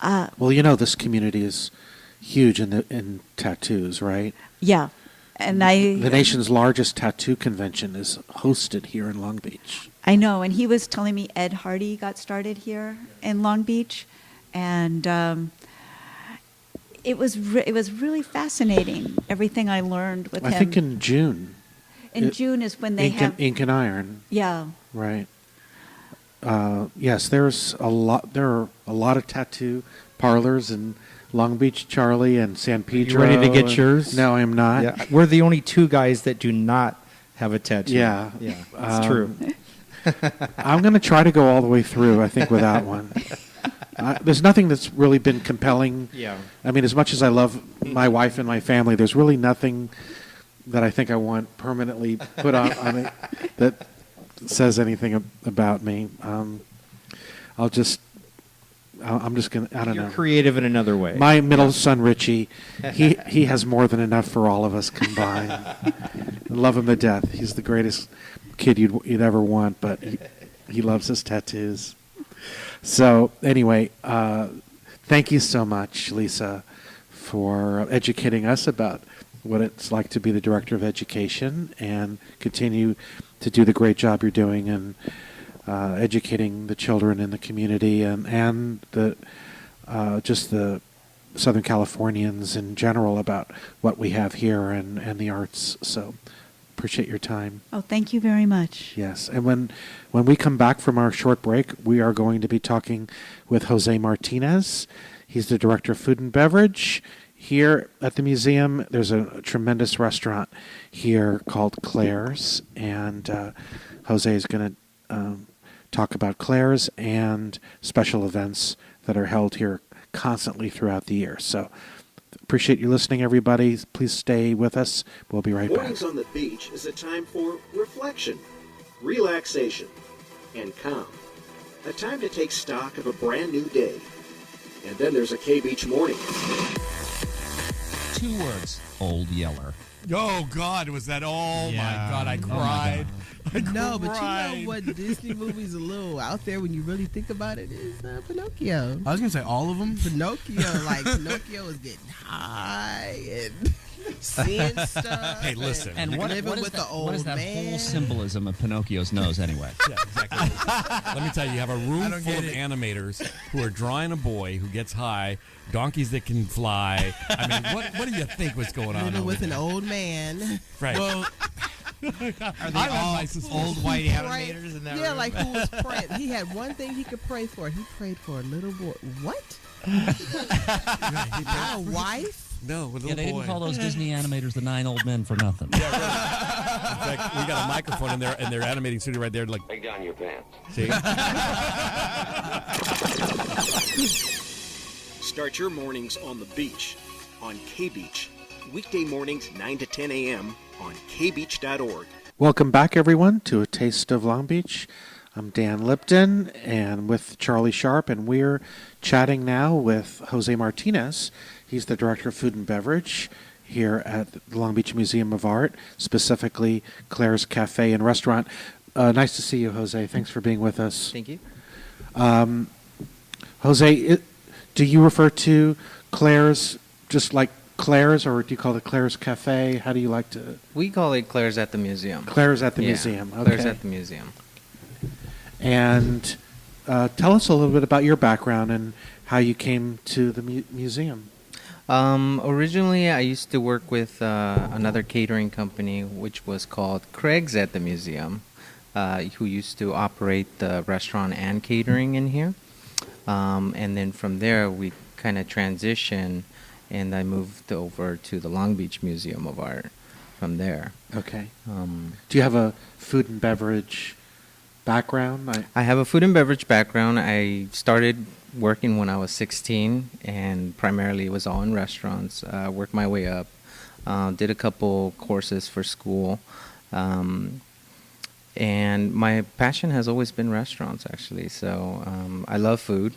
Well, this community is huge in tattoos, right? Yeah. And the nation's largest tattoo convention is hosted here in Long Beach. I know, and he was telling me Ed Hardy got started here in Long Beach, and it was really fascinating, everything I learned with him. I think in June. June is when they have Ink and Iron. Yeah. Right. Yes, there are a lot of tattoo parlors in Long Beach, Charlie, and San Pedro. You ready to get yours? No, I am not. Yeah, we're the only two guys that do not have a tattoo. Yeah. It's true. I'm going to try to go all the way through, I think, without one. there's nothing that's really been compelling. Yeah. I mean, as much as I love my wife and my family, there's really nothing that I think I want permanently put on it that says anything about me. I'm just gonna. I don't You're know. creative in another way. My middle son Richie, he has more than enough for all of us combined. I love him to death. He's the greatest kid you'd ever want, but he loves his tattoos. So anyway, thank you so much, Lisa, for educating us about what it's like to be the director of education, and continue to do the great job you're doing and educating the children in the community and the just the Southern Californians in general about what we have here and the arts. So appreciate your time. Oh, thank you very much. Yes, and when we come back from our short break, we are going to be talking with Jose Martinez. He's the director of food and beverage here at the museum. There's a tremendous restaurant here called Claire's, and Jose is going to talk about Claire's and special events that are held here constantly throughout the year. So appreciate you listening, everybody. Please stay with us. We'll be right back. Mornings on the beach is a time for reflection, relaxation, and calm. A time to take stock of a brand new day. And then there's a KBeach morning. 2 words, Old Yeller. Oh, God, was that? Oh, Yeah. my God, I Oh, my cried. No, but you cried. know what Disney movie's a little out there when you really think about it is Pinocchio. I was gonna say all of them. Pinocchio, like Pinocchio is getting high and seeing stuff. Hey, listen. And what living is with that, the old what is that man. whole symbolism of Pinocchio's nose anyway? Yeah, exactly. Let me tell you, you have a room don't full get of it. animators who are drawing a boy who gets high, donkeys that can fly. I mean, what do you think was going on? Living over with an there? old man. Right. Well, are they all old white animators? In that Yeah, room? like who was praying? He had one thing he could pray for. He prayed for a little boy. What? Not a wife? No, with a Yeah, little they boy. didn't call those Disney animators the 9 old men for nothing. In fact, we got a microphone in their animating studio right there. Like, Take down your pants. see? Start your mornings on the beach on KBeach. Weekday mornings 9 to 10 a.m. on kbeach.org. Welcome back, everyone, to A Taste of Long Beach. I'm Dan Lipton, and with Charlie Sharp, and we're chatting now with Jose Martinez. He's the director of food and beverage here at the Long Beach Museum of Art, specifically Claire's Cafe and Restaurant. Nice to see you, Jose. Thanks for being with us. Thank you. Jose, do you refer to Claire's just like Claire's, or do you call it Claire's Cafe? How do you like to? We call it Claire's at the Museum. Claire's at the Yeah, museum. Okay. Claire's at the Museum. And tell us a little bit about your background and how you came to the museum. Originally, I used to work with another catering company, which was called Craig's at the Museum, who used to operate the restaurant and catering in here. And then from there, we kind of transitioned, and I moved over to the Long Beach Museum of Art from there. Okay. Do you have a food and beverage background? I have a food and beverage background. I started working when I was 16, and primarily it was all in restaurants. Worked my way up. Did a couple courses for school. And my passion has always been restaurants, actually. So I love food.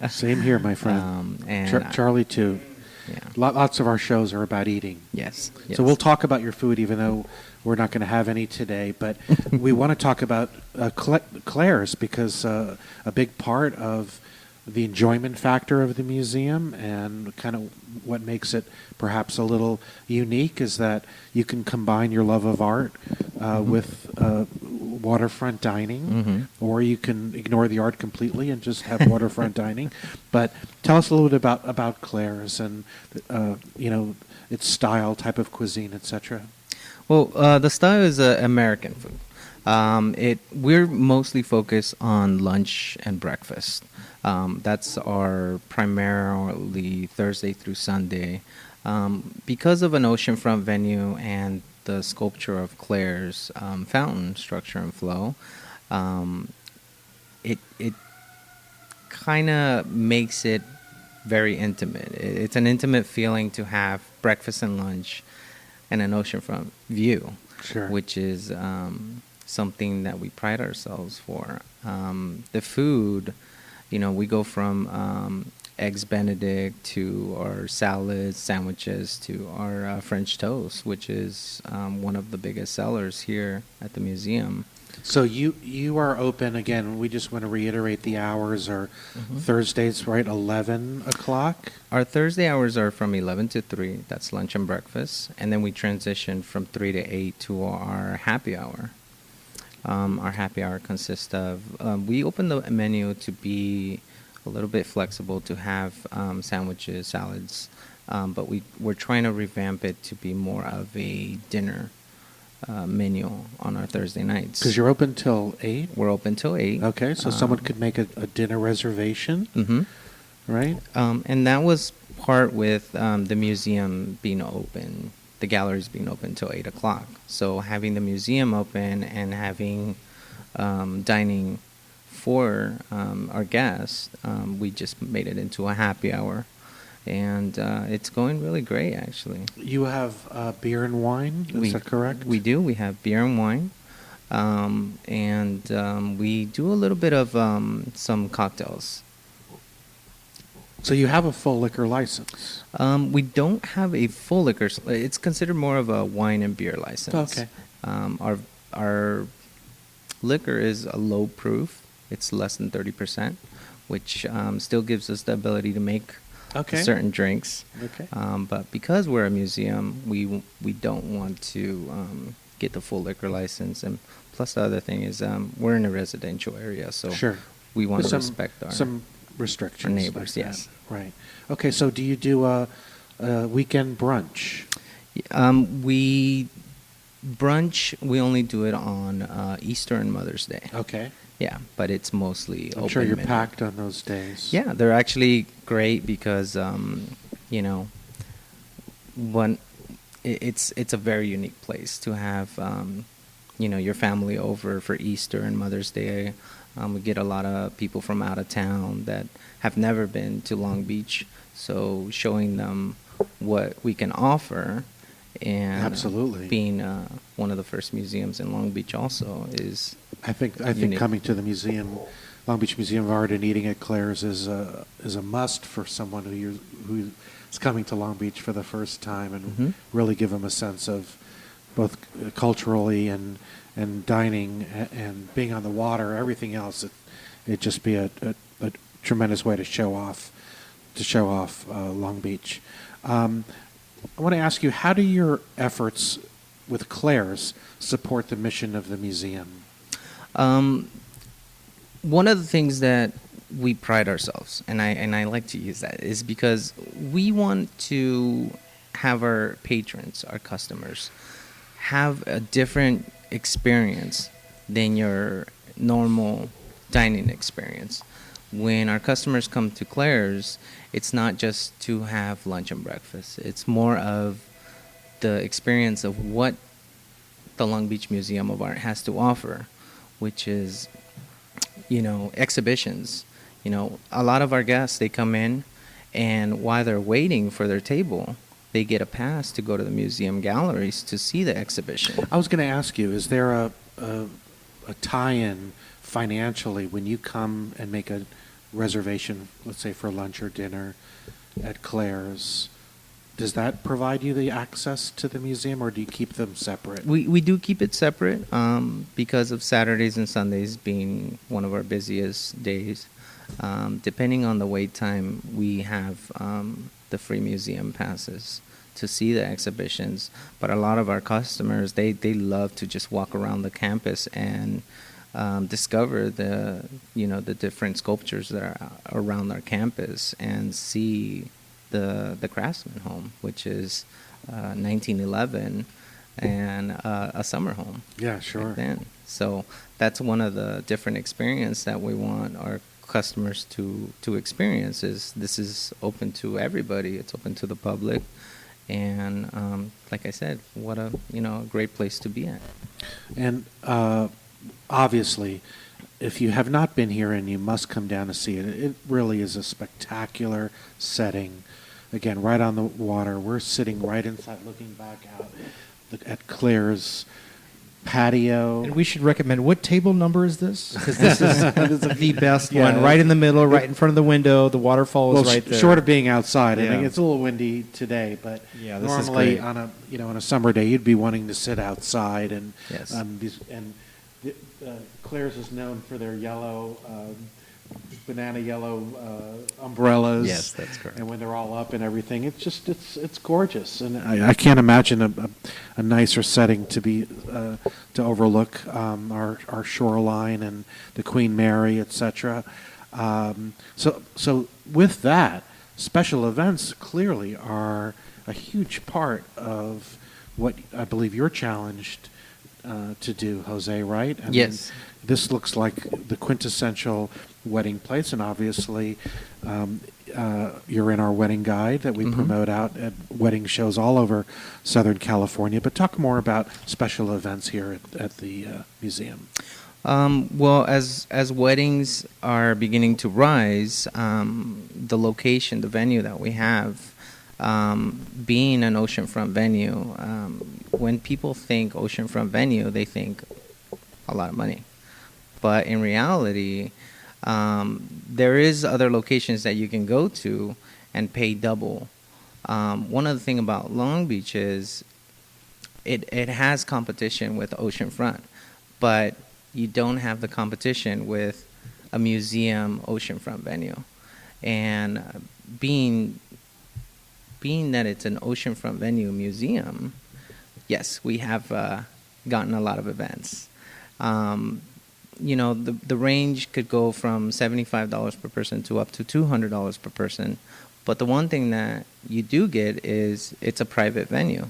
Same here, my friend. And Charlie, too. Yeah. Lots of our shows are about eating. Yes. So we'll talk about your food, even though we're not going to have any today. But we want to talk about Claire's, because a big part of the enjoyment factor of the museum and kind of what makes it perhaps a little unique is that you can combine your love of art with waterfront dining, or you can ignore the art completely and just have waterfront dining. But tell us a little bit about Claire's and its style, type of cuisine, etc. Well, the style is American food. We're mostly focused on lunch and breakfast. That's our primarily Thursday through Sunday. Because of an oceanfront venue and the sculpture of Claire's fountain structure and flow, it kind of makes it very intimate. It's an intimate feeling to have breakfast and lunch and an oceanfront view, Sure. which is something that we pride ourselves for. The food, we go from eggs Benedict to our salads, sandwiches, to our French toast, which is one of the biggest sellers here at the museum. So you are open again. We just want to reiterate the hours are Thursdays, right? 11 o'clock. Our Thursday hours are from 11 to 3. That's lunch and breakfast, and then we transition from 3 to 8 to our happy hour. Our happy hour consists of we open the menu to be a little bit flexible, to have sandwiches, salads, but we're trying to revamp it to be more of a dinner menu on our Thursday nights. Because you're open till 8? We're open till 8. Okay, so someone could make a dinner reservation, right? And that was part with the museum being open, the galleries being open till 8 o'clock. So having the museum open and having dining for our guests, we just made it into a happy hour. And it's going really great, actually. You have beer and wine, is that correct? We do. We have beer and wine. And we do a little bit of some cocktails. So you have a full liquor license? We don't have a full liquor. It's considered more of a wine and beer license. Okay. Our liquor is a low proof. It's less than 30%, which still gives us the ability to make certain drinks. Okay. But because we're a museum, we don't want to get the full liquor license. And plus the other thing is we're in a residential area, so we want to respect some restrictions. Our neighbors, like yes. That. Right. Okay, so do you do a weekend brunch? We only do it on Easter and Mother's Day. Okay. Yeah, but it's mostly open. I'm sure you're menu. packed on those days. Yeah, they're actually great because it's a very unique place to have your family over for Easter and Mother's Day. We get a lot of people from out of town that have never been to Long Beach, so showing them what we can offer. And absolutely, being one of the first museums in Long Beach also is. I think coming to the museum, Long Beach Museum of Art, and eating at Claire's is a must for someone who is coming to Long Beach for the first time, and really give them a sense of both culturally and dining and being on the water, everything else. It'd just be a tremendous way to show off Long Beach. I want to ask you, how do your efforts with Claire's support the mission of the museum? One of the things that we pride ourselves, and I like to use that, is because we want to have our patrons, our customers, have a different experience than your normal dining experience. When our customers come to Claire's, it's not just to have lunch and breakfast. It's more of the experience of what the Long Beach Museum of Art has to offer, which is, exhibitions. A lot of our guests, they come in, and while they're waiting for their table, they get a pass to go to the museum galleries to see the exhibition. I was going to ask you, is there a tie-in financially when you come and make a reservation, let's say for lunch or dinner at Claire's? Does that provide you the access to the museum, or do you keep them separate? We do keep it separate because of Saturdays and Sundays being one of our busiest days. Depending on the wait time, we have the free museum passes to see the exhibitions. But a lot of our customers, they love to just walk around the campus and discover the different sculptures that are around our campus and see the Craftsman home, which is 1911 and a summer home. Yeah, sure. Then. So that's one of the different experiences that we want our customers to experience. This is open to everybody. It's open to the public. And like I said, what a great place to be at. And obviously, if you have not been here, and you must come down to see it, it really is a spectacular setting. Again, right on the water. We're sitting right inside, looking back out at Claire's patio. And we should recommend, what table number is this? Because this is the best Yeah. one. Right in the middle, right in front of the window. The waterfall is Well, right there. short of being outside. I Yeah. think it's a little windy today, but Yeah, this is normally great. on a summer day, you'd be wanting to sit outside. And Yes. Claire's is known for their yellow, banana yellow umbrellas. Yes, that's correct. And when they're all up and everything, it's gorgeous. And I can't imagine a nicer setting to be to overlook our shoreline and the Queen Mary, etc. So with that, special events clearly are a huge part of what I believe you're challenged to do, Jose, right? I Yes. mean, this looks like the quintessential wedding place, and obviously you're in our wedding guide that we promote out at wedding shows all over Southern California. But talk more about special events here at the museum. Well, as weddings are beginning to rise, the location, the venue that we have, being an oceanfront venue, when people think oceanfront venue, they think a lot of money. But in reality, there is other locations that you can go to and pay double. One other thing about Long Beach is it has competition with oceanfront, but you don't have the competition with a museum oceanfront venue. And being that it's an oceanfront venue museum, yes, we have gotten a lot of events. The range could go from $75 per person to up to $200 per person. But the one thing that you do get is it's a private venue.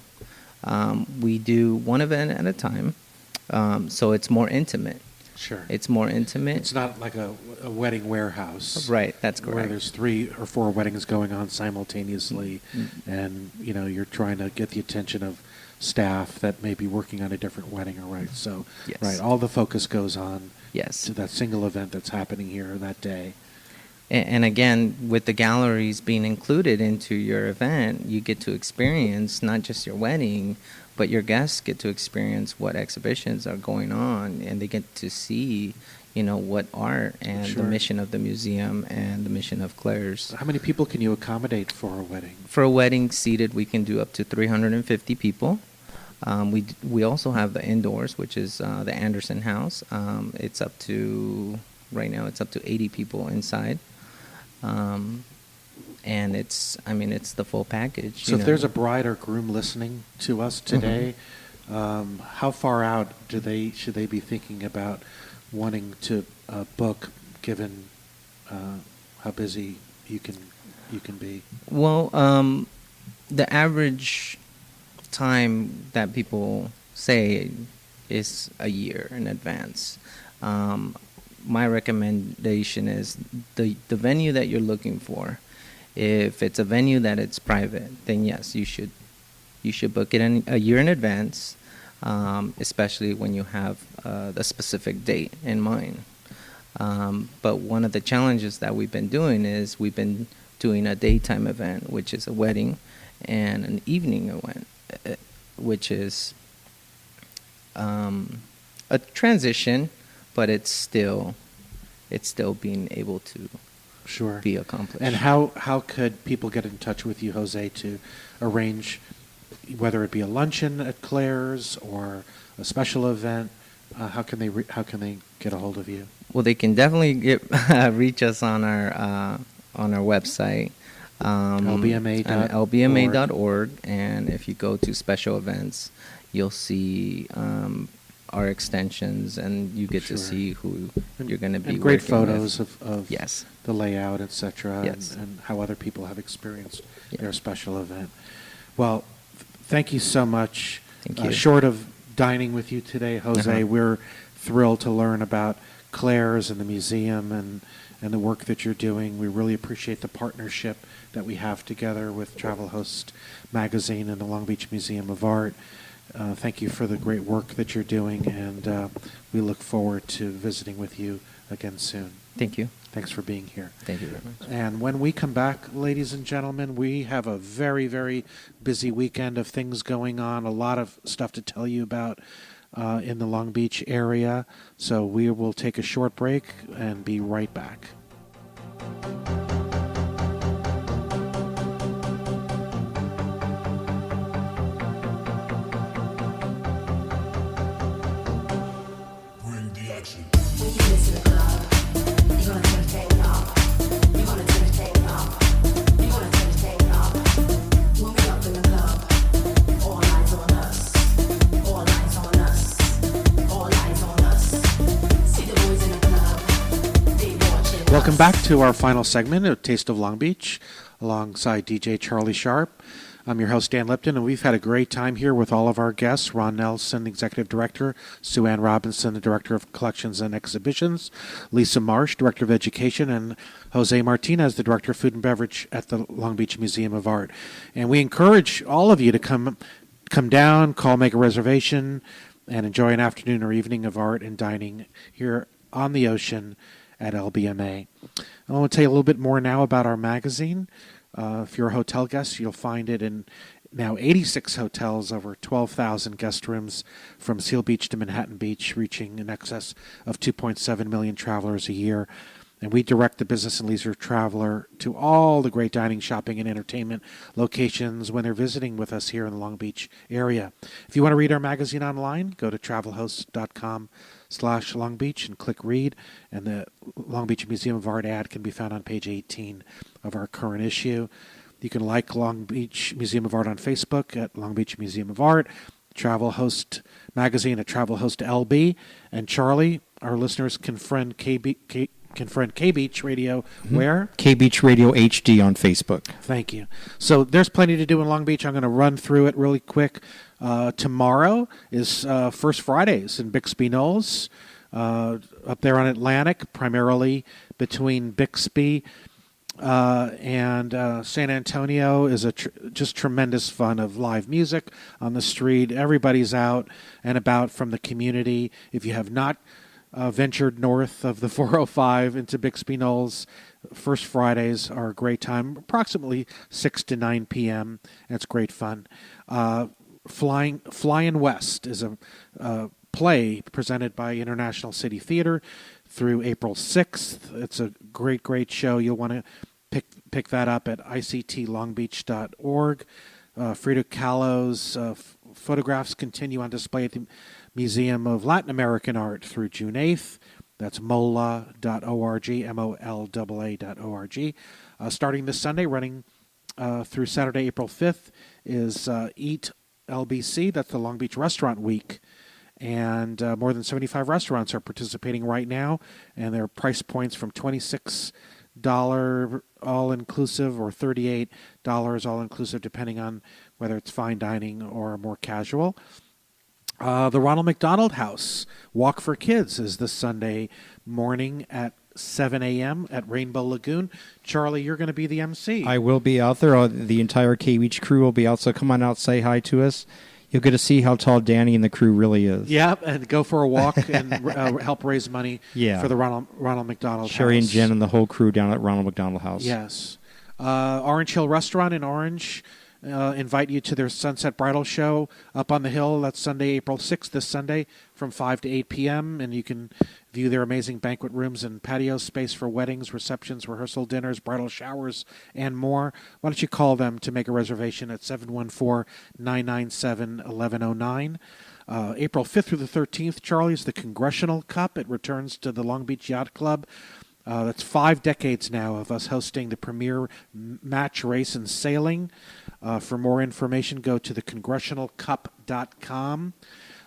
We do one event at a time, so it's more intimate. Sure. It's more intimate. It's not like a wedding warehouse. Right, that's Where correct. there's 3 or 4 weddings going on simultaneously, and you're trying to get the attention of staff that may be working on a different wedding, or right. So, Yes. right, all the focus goes on Yes. to that single event that's happening here that day. And again, with the galleries being included into your event, you get to experience not just your wedding, but your guests get to experience what exhibitions are going on, and they get to see, what art and Sure. the mission of the museum and the mission of Claire's. How many people can you accommodate for a wedding? For a wedding seated, we can do up to 350 people. We also have the indoors, which is the Anderson House. Right now it's up to 80 people inside. And it's the full package. So if there's a bride or groom listening to us today, how far out should they be thinking about wanting to book, given how busy you can be? Well, the average time that people say is a year in advance. My recommendation is the venue that you're looking for. If it's a venue that it's private, then yes, you should book it a year in advance, especially when you have the specific date in mind. But one of the challenges that we've been doing is we've been doing a daytime event, which is a wedding, and an evening event, which is a transition, but it's still being able to Sure. be accomplished. And how could people get in touch with you, Jose, to arrange, whether it be a luncheon at Claire's or a special event? How can they get a hold of you? Well, they can definitely reach us on our website, LBMA.org. at LBMA.org, and if you go to special events, you'll see our extensions, and you get to Sure. see who you're going to be and great working photos with. of Yes. the layout, etc., Yes. and how other people have experienced Yeah. their special event. Well, thank you so much. Thank you. Short of dining with you today, Jose, we're thrilled to learn about Claire's and the museum and the work that you're doing. We really appreciate the partnership that we have together with Travel Host Magazine and the Long Beach Museum of Art. Thank you for the great work that you're doing, and we look forward to visiting with you again soon. Thank you. Thanks for being here. Thank you very much. And when we come back, ladies and gentlemen, we have a very, very busy weekend of things going on, a lot of stuff to tell you about in the Long Beach area. So we will take a short break and be right back. Welcome back to our final segment of Taste of Long Beach, alongside DJ Charlie Sharp. I'm your host, Dan Lipton, and we've had a great time here with all of our guests. Ron Nelson, Executive Director; Sue Ann Robinson, the Director of Collections and Exhibitions; Lisa Marsh, Director of Education; and Jose Martinez, the Director of Food and Beverage at the Long Beach Museum of Art. And we encourage all of you to come down, make a reservation, and enjoy an afternoon or evening of art and dining here on the ocean at LBMA. I want to tell you a little bit more now about our magazine. If you're a hotel guest, you'll find it in now 86 hotels, over 12,000 guest rooms from Seal Beach to Manhattan Beach, reaching in excess of 2.7 million travelers a year. And we direct the business and leisure traveler to all the great dining, shopping, and entertainment locations when they're visiting with us here in the Long Beach area. If you want to read our magazine online, go to travelhost.com/Long Beach and click read. And the Long Beach Museum of Art ad can be found on page 18 of our current issue. You can like Long Beach Museum of Art on Facebook at Long Beach Museum of Art, Travel Host Magazine at Travel Host LB. And Charlie, our listeners can friend KBeach Radio where? KBeach Radio HD on Facebook. Thank you. So there's plenty to do in Long Beach. I'm going to run through it really quick. Tomorrow is First Fridays in Bixby Knolls, up there on Atlantic, primarily between Bixby and San Antonio. Is just tremendous fun of live music on the street. Everybody's out and about from the community. If you have not ventured north of the 405 into Bixby Knolls, First Fridays are a great time, approximately 6 to 9 p.m., and it's great fun. Flying West is a play presented by International City Theater through April 6th. It's a great, great show. You'll want to pick that up at ictlongbeach.org. Frida Kahlo's photographs continue on display at the Museum of Latin American Art through June 8th. That's molla.org, molla.org. Starting this Sunday, running through Saturday, April 5th, is Eat LBC. That's the Long Beach Restaurant Week. And more than 75 restaurants are participating right now, and their price points from $26 all-inclusive or $38 all-inclusive, depending on whether it's fine dining or more casual. The Ronald McDonald House Walk for Kids is this Sunday morning at 7 a.m. at Rainbow Lagoon. Charlie, you're going to be the MC. I will be out there. The entire KBeach crew will be out, so come on out, say hi to us. You'll get to see how tall Danny and the crew really is. Yeah, and go for a walk and help raise money for the Ronald McDonald House. Sherry and Jen and the whole crew down at Ronald McDonald House. Yes. Orange Hill Restaurant in Orange invite you to their Sunset Bridal Show up on the hill. That's Sunday, April 6th, this Sunday, from 5 to 8 p.m., and you can view their amazing banquet rooms and patio space for weddings, receptions, rehearsal dinners, bridal showers, and more. Why don't you call them to make a reservation at 714-997-1109. April 5th through the 13th, Charlie's the Congressional Cup. It returns to the Long Beach Yacht Club. That's 5 decades now of us hosting the premier match race in sailing. For more information, go to thecongressionalcup.com.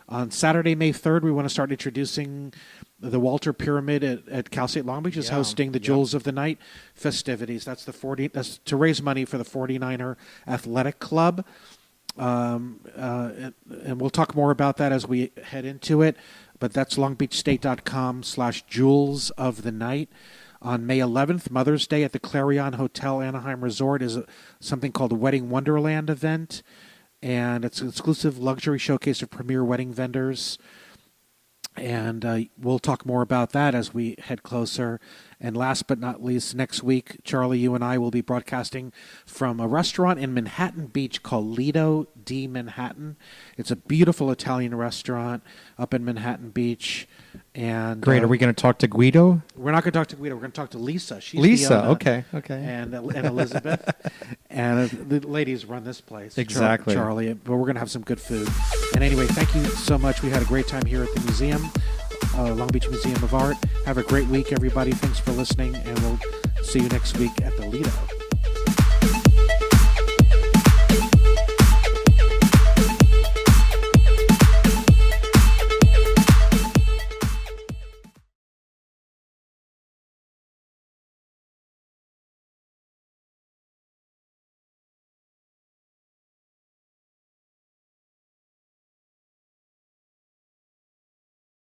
On Saturday, May 3rd, we want to start introducing the Walter Pyramid at Cal State Long Beach is hosting the Jewels of the Night festivities. That's to raise money for the 49er Athletic Club. And we'll talk more about that as we head into it. But that's longbeachstate.com/Jewels of the Night. On May 11th, Mother's Day at the Clarion Hotel Anaheim Resort is something called the Wedding Wonderland event. And it's an exclusive luxury showcase of premier wedding vendors. And we'll talk more about that as we head closer. And last but not least, next week, Charlie, you and I will be broadcasting from a restaurant in Manhattan Beach called Lido di Manhattan. It's a beautiful Italian restaurant up in Manhattan Beach. And Great. Are we going to talk to Guido? We're not going to talk to Guido. We're going to talk to Lisa. She's Lisa, the owner. okay. And Elizabeth. And the ladies run this place. Exactly. Charlie. But we're going to have some good food. And anyway, thank you so much. We had a great time here at the museum. Long Beach Museum of Art. Have a great week, everybody. Thanks for listening, and we'll see you next week at the Lido.